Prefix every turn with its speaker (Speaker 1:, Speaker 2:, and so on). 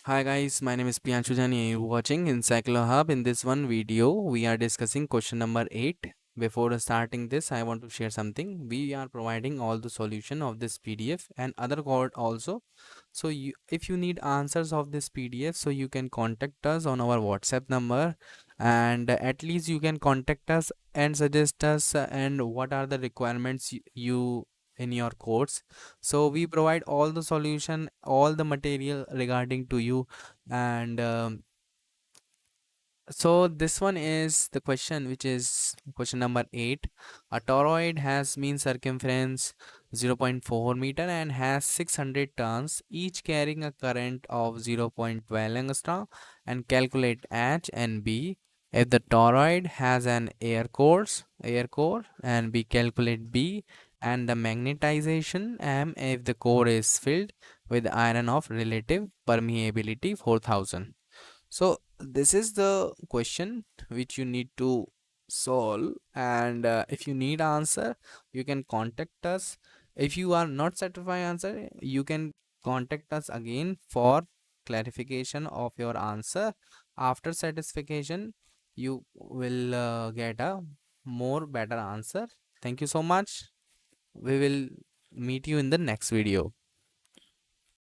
Speaker 1: Hi guys, my name is Piyanshu Jani. You're watching Encyclo Hub. In this one video, we are discussing question number 8. Before starting this, I want to share something. We are providing all the solution of this PDF and other code also. So if you need answers of this PDF, so you can contact us on our WhatsApp number, and at least you can contact us and suggest us and what are the requirements you in your course. So we provide all the solution, all the material regarding to you. And so this one is the question, which is question number 8. A toroid has mean circumference 0.4 meter and has 600 turns, each carrying a current of 0.12 angstrom, and calculate H and B. If the toroid has an air core, and we calculate B, and the magnetization M if the core is filled with iron of relative permeability 4000. So this is the question which you need to solve, and if you need answer, you can contact us. If you are not satisfied answer, you can contact us again for clarification of your answer. After satisfaction, you will get a more better answer. Thank you so much. We will meet you in the next video.